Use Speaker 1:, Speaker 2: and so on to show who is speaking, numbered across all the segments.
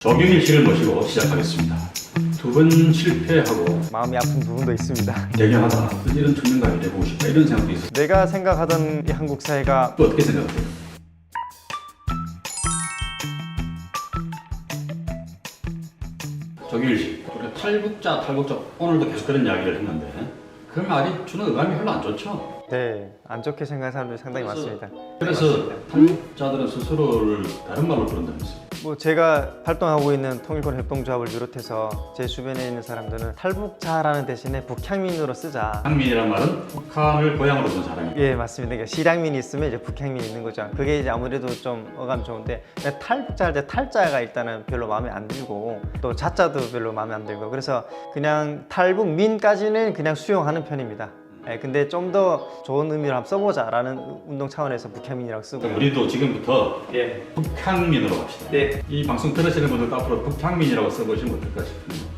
Speaker 1: 조경일 씨를 모시고 시작하겠습니다. 두 번 실패하고
Speaker 2: 마음이 아픈 부분도 있습니다.
Speaker 1: 대견하다, 이런 청년감이 되고 싶다 이런 생각도 있어요.
Speaker 2: 내가 생각하던 이 한국 사회가
Speaker 1: 또 어떻게 생각하세요? 조경일 씨, 우리가 탈북자 오늘도 계속 그런 이야기를 했는데 그 말이 주는 의감이 별로 안 좋죠.
Speaker 2: 안 좋게 생각하는 사람들이 상당히 많습니다.
Speaker 1: 그래서 탈북자들은 스스로를 다른 말로 부른다면서요.
Speaker 2: 뭐 제가 활동하고 있는 통일권 협동조합을 비롯해서 제 주변에 있는 사람들은 탈북자라는 대신에 북향민으로 쓰자.
Speaker 1: 향민이란 말은 북한을 고향으로 둔 사람이에요.
Speaker 2: 예, 맞습니다. 그러니까 실향민이 있으면 이제 북향민이 있는 거죠. 그게 이제 아무래도 좀 어감 좋은데 탈북자 할 때 탈자가 일단은 별로 마음에 안 들고 또 자자도 별로 마음에 안 들고 그래서 그냥 탈북민까지는 그냥 수용하는 편입니다. 예, 근데 좀 더 좋은 의미로 한번 써보자라는 운동 차원에서 북향민이라고 쓰고.
Speaker 1: 우리도 지금부터
Speaker 2: 예.
Speaker 1: 북향민으로 갑시다.
Speaker 2: 네.
Speaker 1: 이 방송 들으시는 분들도 앞으로 북향민이라고 써보시면 어떨까 싶습니다.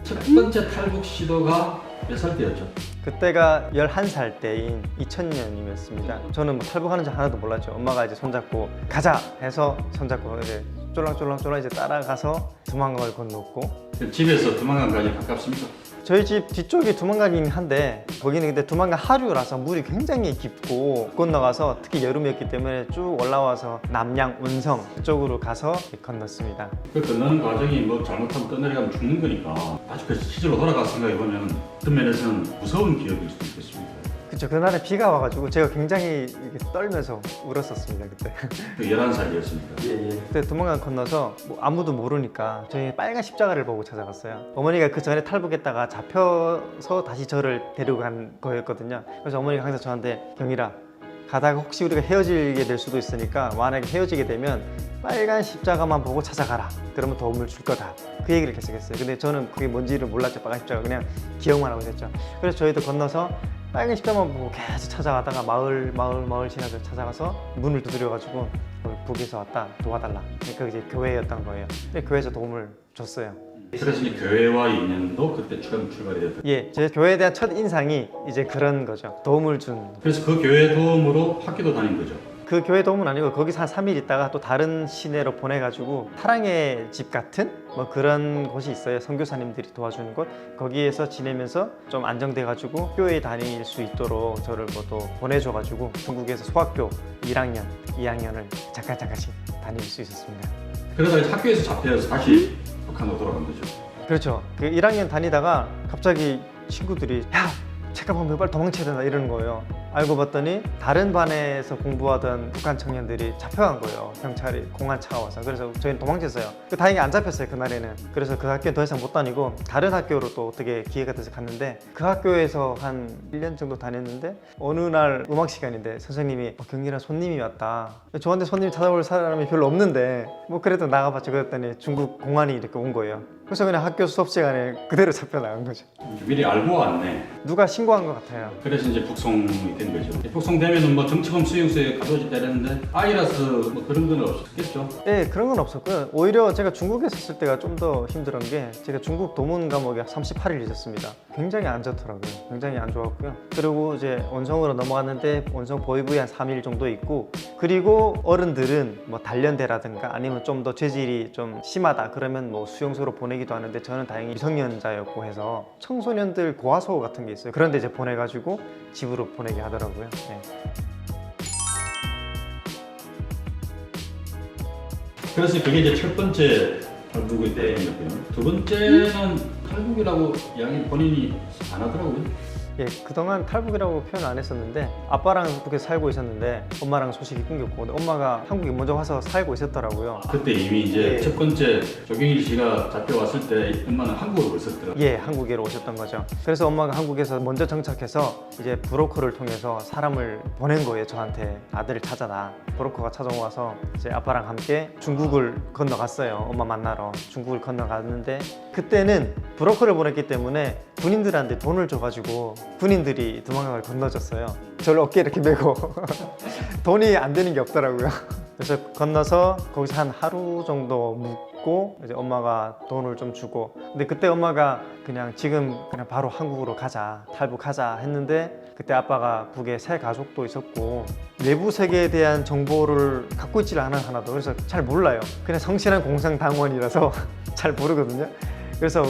Speaker 1: 첫 번째 탈북 시도가 몇 살 때였죠?
Speaker 2: 그때가 11살 때인 2000년이었습니다. 저는 뭐 탈북하는 줄 하나도 몰랐죠. 엄마가 이제 손잡고 가자 해서 손잡고 이제 쫄랑쫄랑 이제 따라가서 두만강을 건넜고.
Speaker 1: 집에서 두만강까지 가깝습니까?
Speaker 2: 저희 집 뒤쪽이 두만강이긴 한데 거기는 근데 두만강 하류라서 물이 굉장히 깊고 건너가서 특히 여름이었기 때문에 쭉 올라와서 남양 운성 쪽으로 가서 건넜습니다.
Speaker 1: 그 건너는 과정이 뭐 잘못하면 떠내려가면 죽는 거니까 다시 그 시절로 돌아가 생각해보면 어떤 면에서는 무서운 기억일 수도 있겠습니다.
Speaker 2: 그쵸, 그날에 비가 와가지고 제가 굉장히 이렇게 떨면서 울었었습니다 그때.
Speaker 1: 그 11살이었습니까?
Speaker 2: 예. 그때 두만강 건너서 뭐 아무도 모르니까 저희 빨간 십자가를 보고 찾아갔어요. 어머니가 그 전에 탈북했다가 잡혀서 다시 저를 데리고 간 거였거든요. 그래서 어머니가 항상 저한테 경일아, 가다가 혹시 우리가 헤어지게 될 수도 있으니까 만약에 헤어지게 되면 빨간 십자가만 보고 찾아가라. 그러면 도움을 줄 거다. 그 얘기를 계속 했어요. 근데 저는 그게 뭔지를 몰랐죠. 빨간 십자가 그냥 기억만 하고 있었죠. 그래서 저희도 건너서 빨간 십자가만 보고 계속 찾아가다가 마을 지나서 찾아가서 문을 두드려가지고 북에서 왔다, 도와달라. 그러니까 이제 교회였던 거예요. 근데 교회에서 도움을 줬어요.
Speaker 1: 그래서 이 교회와 인연도 그때 처음 출발이 됐다.
Speaker 2: 예, 제 교회에 대한 첫 인상이 이제 그런 거죠. 도움을 준.
Speaker 1: 그래서 그 교회 도움으로 학교도 다닌 거죠.
Speaker 2: 그 교회 도움은 아니고 거기서 한 3일 있다가 또 다른 시내로 보내가지고 사랑의 집 같은 뭐 그런 곳이 있어요. 선교사님들이 도와주는 곳. 거기에서 지내면서 좀 안정돼가지고 학교에 다닐 수 있도록 저를 뭐 또 보내줘가지고 전국에서 소학교 1학년, 2학년을 잠깐씩 다닐 수 있었습니다.
Speaker 1: 그러다 이제 학교에서 잡혀서 다시 북한으로 돌아간 거죠.
Speaker 2: 그렇죠. 그 1학년 다니다가 갑자기 친구들이 야! 책가방 빨리 도망쳐야 된다 이러는 거예요. 알고 봤더니 다른 반에서 공부하던 북한 청년들이 잡혀간 거예요. 경찰이 공안차가 와서. 그래서 저희는 도망쳤어요. 다행히 안 잡혔어요 그날에는. 그래서 그 학교는 더 이상 못 다니고 다른 학교로 또 어떻게 기회가 돼서 갔는데 그 학교에서 한 1년 정도 다녔는데 어느 날 음악 시간인데 선생님이 경기랑 손님이 왔다. 저한테 손님 찾아올 사람이 별로 없는데 뭐 그래도 나가봤죠. 그랬더니 중국 공안이 이렇게 온 거예요. 그래서 그냥 학교 수업 시간에 그대로 잡혀 나간 거죠.
Speaker 1: 미리 알고 왔네.
Speaker 2: 누가 신고한 것 같아요.
Speaker 1: 그래서 이제 북송이 된 거죠. 북송되면은 뭐 정치범 수용소에 가둬지다 이랬는데 아이라서 뭐 그런 건 없었겠죠.
Speaker 2: 네, 그런 건 없었고요. 오히려 제가 중국에 있었을 때가 좀 더 힘들었던 게 제가 중국 도문 감옥에 38일 있었습니다. 굉장히 안 좋더라고요. 굉장히 안 좋았고요. 그리고 이제 원성으로 넘어갔는데 원성 보위부에 한 3일 정도 있고 그리고 어른들은 뭐 단련대라든가 아니면 좀 더 죄질이 좀 심하다 그러면 뭐 수용소로 보내기도 하는데 저는 다행히 미성년자였고 해서 청소년들 고아소 같은 게 있어요. 그런데 이제 보내가지고 집으로 보내게 하더라고요. 네.
Speaker 1: 그래서 그게 이제 첫 번째 탈북의 때였고요. 두 번째는 탈북이라고 이야기 본인이 안 하더라고요.
Speaker 2: 예, 그동안 탈북이라고 표현 안 했었는데 아빠랑 북에서 살고 있었는데 엄마랑 소식이 끊겼고 근데 엄마가 한국에 먼저 와서 살고 있었더라고요.
Speaker 1: 그때 이미 이제
Speaker 2: 예.
Speaker 1: 첫 번째 조경일 씨가 잡혀왔을 때 엄마는 한국으로 있었더라고요.
Speaker 2: 예, 한국에로 오셨던 거죠. 그래서 엄마가 한국에서 먼저 정착해서 이제 브로커를 통해서 사람을 보낸 거예요. 저한테 아들을 찾아라. 브로커가 찾아와서 이제 아빠랑 함께 중국을 건너갔어요. 엄마 만나러 중국을 건너갔는데 그때는 브로커를 보냈기 때문에 군인들한테 돈을 줘가지고 군인들이 두만강을 건너줬어요. 저를 어깨에 이렇게 메고 돈이 안 되는 게 없더라고요. 그래서 건너서 거기서 한 하루 정도 있고 이제 엄마가 돈을 좀 주고 근데 그때 엄마가 그냥 지금 그냥 바로 한국으로 가자 탈북하자 했는데 그때 아빠가 북에 새 가족도 있었고 내부 세계에 대한 정보를 갖고 있지를 않아 하나도 그래서 잘 몰라요. 그냥 성실한 공상당원이라서 잘 모르거든요. 그래서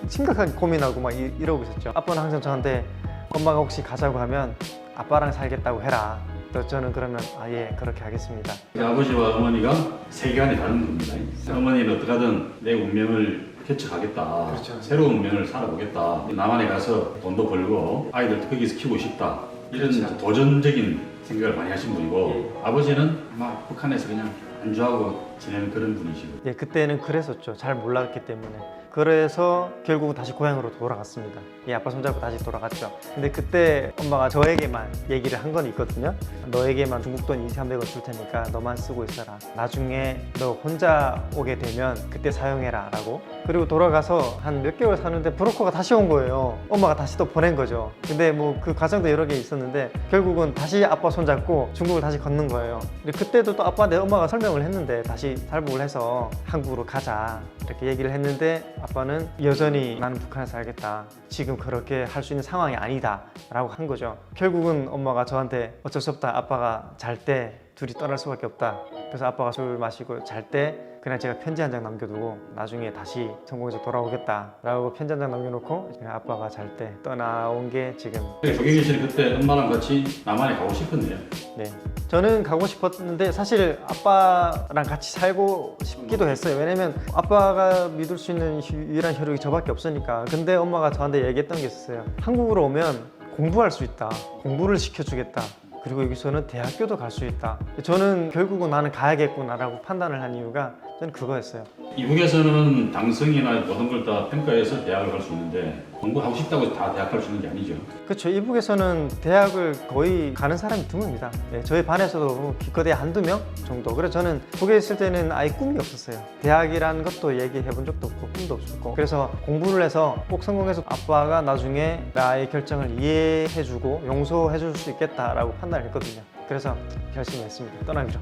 Speaker 2: 심각하게 고민하고 막 이러고 있었죠. 아빠는 항상 저한테 엄마가 혹시 가자고 하면 아빠랑 살겠다고 해라. 또 저는 그러면 예 그렇게 하겠습니다.
Speaker 1: 아버지와 어머니가 세계관이 다른 겁니다. 어머니는 어떻게든 내 운명을 개척하겠다.
Speaker 2: 그렇죠.
Speaker 1: 새로운 운명을 살아보겠다. 남한에 가서 돈도 벌고 아이들도 거기서 키우고 싶다. 이런
Speaker 2: 그렇죠.
Speaker 1: 도전적인 생각을 많이 하신 분이고
Speaker 2: 예.
Speaker 1: 아버지는 막 북한에서 그냥 안주하고 지내는 그런 분이시고
Speaker 2: 예, 그때는 그랬었죠. 잘 몰랐기 때문에. 그래서 결국 다시 고향으로 돌아갔습니다. 예, 아빠 손잡고 다시 돌아갔죠. 근데 그때 엄마가 저에게만 얘기를 한 건 있거든요. 너에게만 중국 돈 200~300원 줄 테니까 너만 쓰고 있어라. 나중에 너 혼자 오게 되면 그때 사용해라 라고. 그리고 돌아가서 한 몇 개월 사는데 브로커가 다시 온 거예요. 엄마가 다시 또 보낸 거죠. 근데 뭐 그 과정도 여러 개 있었는데 결국은 다시 아빠 손잡고 중국을 다시 걷는 거예요. 근데 그때도 또 아빠한테 엄마가 설명을 했는데 다시 탈북을 해서 한국으로 가자 이렇게 얘기를 했는데 아빠는 여전히 나는 북한에서 살겠다. 지금 그렇게 할 수 있는 상황이 아니다 라고 한 거죠. 결국은 엄마가 저한테 어쩔 수 없다. 아빠가 잘 때 둘이 떠날 수밖에 없다. 그래서 아빠가 술 마시고 잘 때 그냥 제가 편지 한 장 남겨두고 나중에 다시 성공해서 돌아오겠다 라고 편지 한 장 남겨놓고 그냥 아빠가 잘 때 떠나온 게 지금.
Speaker 1: 조경희 씨는 그때 엄마랑 같이 남한에 가고 싶었네요.
Speaker 2: 네, 저는 가고 싶었는데 사실 아빠랑 같이 살고 싶기도 했어요. 왜냐면 아빠가 믿을 수 있는 유일한 혈육이 저밖에 없으니까. 근데 엄마가 저한테 얘기했던 게 있었어요. 한국으로 오면 공부할 수 있다. 공부를 시켜주겠다. 그리고 여기서는 대학교도 갈 수 있다. 저는 결국은 나는 가야겠구나라고 판단을 한 이유가 저는 그거였어요.
Speaker 1: 이북에서는 당성이나 모든 걸 다 평가해서 대학을 갈 수 있는데 공부하고 싶다고 다 대학 갈 수 있는 게 아니죠.
Speaker 2: 그렇죠. 이북에서는 대학을 거의 가는 사람이 드뭅니다. 네, 저희 반에서도 기껏해 한두 명 정도. 그래서 저는 북에 있을 때는 아예 꿈이 없었어요. 대학이라는 것도 얘기해 본 적도 없고 꿈도 없었고. 그래서 공부를 해서 꼭 성공해서 아빠가 나중에 나의 결정을 이해해주고 용서해줄 수 있겠다라고 판단했거든요. 그래서 결심했습니다. 떠나기로.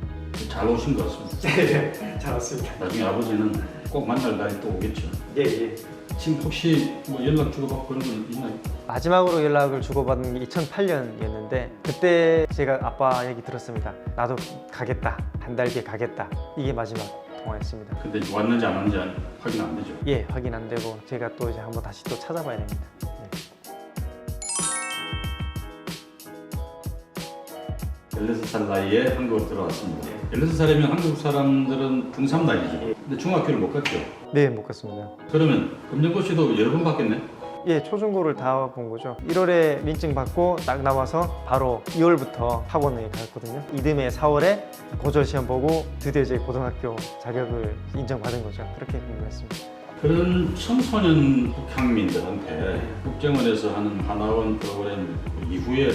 Speaker 1: 잘 오신 것 같습니다.
Speaker 2: 네, 잘 왔습니다.
Speaker 1: 나중에 아버지는 꼭 만날 날이 또 오겠죠.
Speaker 2: 예.
Speaker 1: 지금 혹시 뭐 연락 주고받고 그런 건 있나요?
Speaker 2: 마지막으로 연락을 주고받은 게 2008년이었는데 그때 제가 아빠 얘기 들었습니다. 나도 가겠다. 한 달 뒤에 가겠다. 이게 마지막 통화였습니다.
Speaker 1: 근데 왔는지 안 왔는지 확인 안 되죠.
Speaker 2: 예, 확인 안 되고 제가 또 이제 한번 다시 또 찾아봐야 됩니다. 네.
Speaker 1: 16살 나이에 한국으로 들어왔습니다. 16살이면 한국 사람들은 중3 나이죠. 근데 중학교를 못 갔죠.
Speaker 2: 네, 못 갔습니다.
Speaker 1: 그러면 검정고시도 여러 번 받겠네?
Speaker 2: 예, 초중고를 다 본 거죠. 1월에 민증 받고 딱 나와서 바로 2월부터 학원에 갔거든요. 이듬해 4월에 고졸 시험 보고 드디어 이제 고등학교 자격을 인정받은 거죠. 그렇게 공부했습니다.
Speaker 1: 그런 청소년 북향민들한테 국정원에서 하는 하나원 프로그램 이후에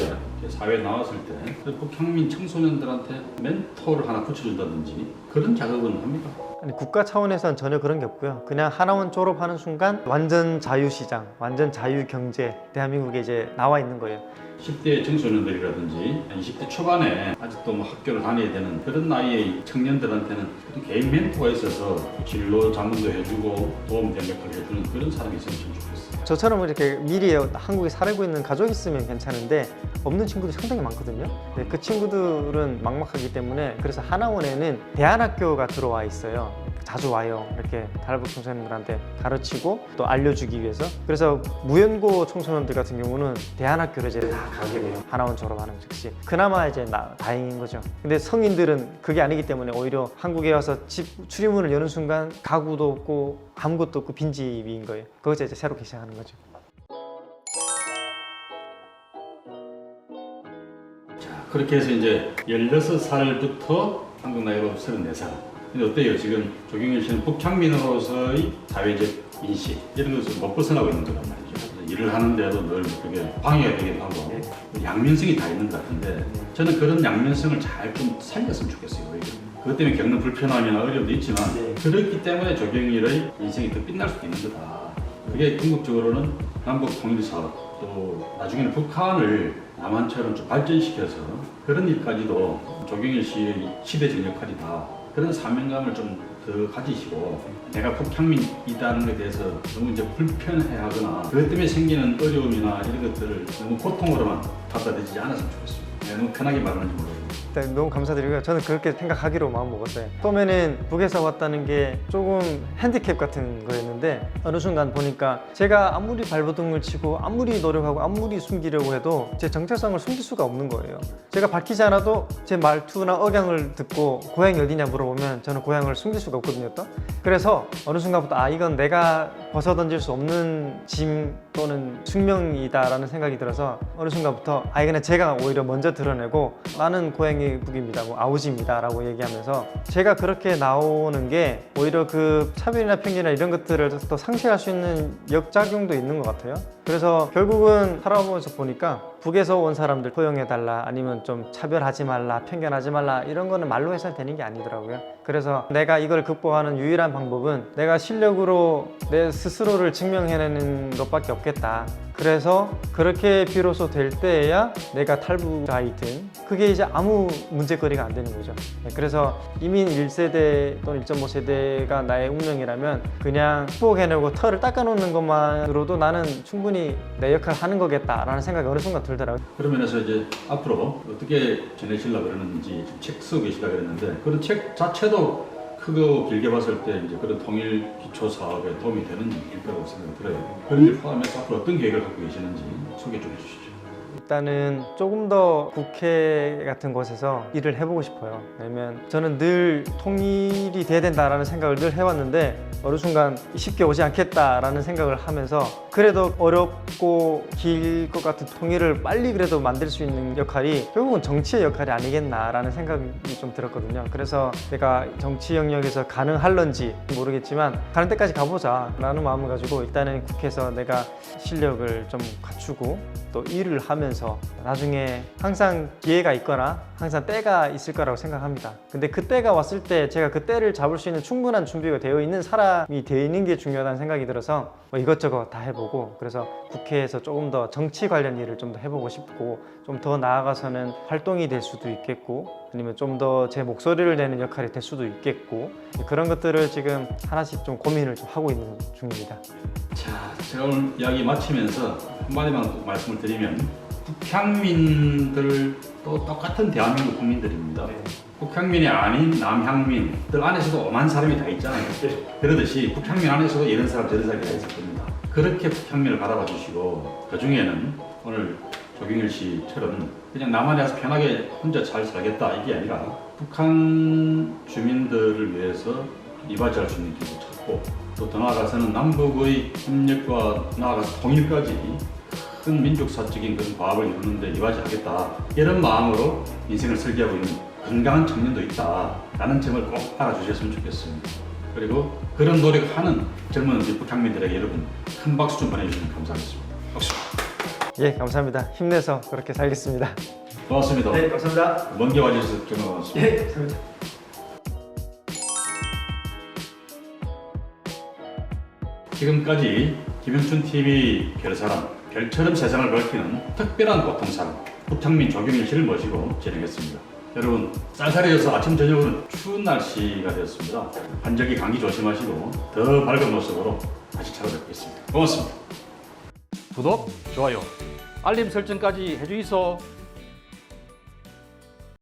Speaker 1: 사회에 나왔을 때 북향민 청소년들한테 멘토를 하나 붙여준다든지 그런 작업은 합니까?
Speaker 2: 아니, 국가 차원에서는 전혀 그런 게 없고요. 그냥 하나원 졸업하는 순간 완전 자유시장, 완전 자유경제 대한민국에 이제 나와 있는 거예요.
Speaker 1: 10대 청소년들이라든지 20대 초반에 아직도 뭐 학교를 다녀야 되는 그런 나이의 청년들한테는 그런 개인 멘토가 있어서 진로 자문도 해주고 도움 대역할을 해주는 그런 사람이 있으면 참 좋겠어요.
Speaker 2: 저처럼 이렇게 미리 한국에 살고 있는 가족이 있으면 괜찮은데 없는 친구들이 상당히 많거든요. 네, 그 친구들은 막막하기 때문에 그래서 하나원에는 대안학교가 들어와 있어요. 자주 와요. 이렇게 탈북 청소년들한테 가르치고 또 알려주기 위해서. 그래서 무연고 청소년들 같은 경우는 대안학교를 이제 다 가게 돼요. 하나원 졸업하는 즉시. 그나마 이제 다행인 거죠. 근데 성인들은 그게 아니기 때문에 오히려 한국에 와서 집 출입문을 여는 순간 가구도 없고 아무것도 없고 빈집인 거예요. 거기서 이제 새롭게 시작하는 거죠.
Speaker 1: 자, 그렇게 해서 이제 16살부터 한국 나이로 34살. 근데 어때요? 지금 조경일 씨는 북향민으로서의 사회적 인식 이런 것을 못 벗어나고 있는 거란 말이죠. 일을 하는데도 늘 그게 방해가 되기도 하고 양면성이 다 있는 것 같은데 저는 그런 양면성을 잘 좀 살렸으면 좋겠어요. 오히려. 그것 때문에 겪는 불편함이나 어려움도 있지만 그렇기 때문에 조경일의 인생이 더 빛날 수도 있는 거다. 그게 궁극적으로는 남북 통일 사업 또 나중에는 북한을 남한처럼 좀 발전시켜서 그런 일까지도 조경일 씨의 시대적 역할이다. 그런 사명감을 좀 더 가지시고 내가 북향민이라는 것에 대해서 너무 이제 불편해하거나 그것 때문에 생기는 어려움이나 이런 것들을 너무 고통으로만 받아들이지 않았으면 좋겠습니다. 내가 너무 편하게 말하는지 모르겠어요.
Speaker 2: 일단 너무 감사드리고요. 저는 그렇게 생각하기로 마음 먹었어요. 처음에는 북에서 왔다는 게 조금 핸디캡 같은 거였는데 어느 순간 보니까 제가 아무리 발버둥을 치고 아무리 노력하고 아무리 숨기려고 해도 제 정체성을 숨길 수가 없는 거예요. 제가 밝히지 않아도 제 말투나 억양을 듣고 고향이 어디냐 물어보면 저는 고향을 숨길 수가 없거든요. 또. 그래서 어느 순간부터 이건 내가 벗어던질 수 없는 짐 또는 숙명이다라는 생각이 들어서 어느 순간부터 이거는 제가 오히려 먼저 드러내고 나는 고향이 북입니다, 뭐 아우지입니다 라고 얘기하면서 제가 그렇게 나오는 게 오히려 그 차별이나 편견이나 이런 것들을 더 상쇄할 수 있는 역작용도 있는 것 같아요. 그래서 결국은 살아보면서 보니까 북에서 온 사람들 포용해달라 아니면 좀 차별하지 말라 편견하지 말라 이런 거는 말로 해서 되는 게 아니더라고요. 그래서 내가 이걸 극복하는 유일한 방법은 내가 실력으로 내 스스로를 증명해내는 것밖에 없겠다. 그래서 그렇게 비로소 될 때에야 내가 탈북자이든 그게 이제 아무 문제거리가 안 되는 거죠. 그래서 이민 1세대 또는 1.5세대가 나의 운명이라면 그냥 극복해내고 털을 닦아놓는 것만으로도 나는 충분히 내 역할을 하는 거겠다라는 생각이 어느 순간 들더라고요.
Speaker 1: 그런 면에서 이제 앞으로 어떻게 지내시려고 그러는지 책 쓰고 계시다 그랬는데 그런 책 자체도 크고 길게 봤을 때 이제 그런 통일 기초 사업에 도움이 되는 일일 거라고 생각이 들어요. 그런 일 포함해서 앞으로 어떤 계획을 갖고 계시는지 소개 좀 해주시죠.
Speaker 2: 일단은 조금 더 국회 같은 곳에서 일을 해보고 싶어요. 왜냐면 저는 늘 통일이 돼야 된다라는 생각을 늘 해왔는데 어느 순간 쉽게 오지 않겠다라는 생각을 하면서 그래도 어렵고 길 것 같은 통일을 빨리 그래도 만들 수 있는 역할이 결국은 정치의 역할이 아니겠나라는 생각이 좀 들었거든요. 그래서 내가 정치 영역에서 가능할런지 모르겠지만 가는 데까지 가보자 라는 마음을 가지고 일단은 국회에서 내가 실력을 좀 갖추고 또 일을 하면서 나중에 항상 기회가 있거나 항상 때가 있을 거라고 생각합니다. 근데 그 때가 왔을 때 제가 그 때를 잡을 수 있는 충분한 준비가 되어 있는 사람이 되어 있는 게 중요하다는 생각이 들어서 뭐 이것저것 다 해보고 그래서 국회에서 조금 더 정치 관련 일을 좀 더 해보고 싶고 좀 더 나아가서는 활동이 될 수도 있겠고 아니면 좀 더 제 목소리를 내는 역할이 될 수도 있겠고 그런 것들을 지금 하나씩 좀 고민을 좀 하고 있는 중입니다.
Speaker 1: 자, 제가 오늘 이야기 마치면서 한마디만 또 말씀을 드리면 북향민들도 똑같은 대한민국 국민들입니다. 북향민이 아닌 남향민들 안에서도 오만 사람이 다 있잖아요. 그러듯이 북향민 안에서도 이런 사람 저런 사람이 다 있을 겁니다. 그렇게 북향민을 바라봐 주시고 그 중에는 오늘 조경일 씨처럼 그냥 남한에 와서 편하게 혼자 잘 살겠다 이게 아니라 북한 주민들을 위해서 이바지할 수 있는 길을 찾고 또 더 나아가서는 남북의 협력과 나아가서 통일까지 큰 민족사적인 그런 과업을 이루는데 이바지하겠다 이런 마음으로 인생을 설계하고 있는 건강한 청년도 있다라는 점을 꼭 알아주셨으면 좋겠습니다. 그리고 그런 노력하는 젊은 북향민들에게 여러분 큰 박수 좀 보내주시면 감사하겠습니다. 박수.
Speaker 2: 예, 감사합니다. 힘내서 그렇게 살겠습니다.
Speaker 1: 고맙습니다.
Speaker 2: 네, 감사합니다.
Speaker 1: 먼 길 와주셔서 정말 고맙습니다.
Speaker 2: 예, 감사합니다.
Speaker 1: 지금까지 김영춘 TV 별사람, 별처럼 세상을 밝히는 특별한 보통사람 북향민 조경일 씨를 모시고 진행했습니다. 여러분 쌀쌀해져서 아침 저녁으로는 추운 날씨가 되었습니다. 환절기 감기 조심하시고 더 밝은 모습으로 다시 찾아뵙겠습니다. 고맙습니다.
Speaker 3: 구독, 좋아요, 알림 설정까지 해주이소.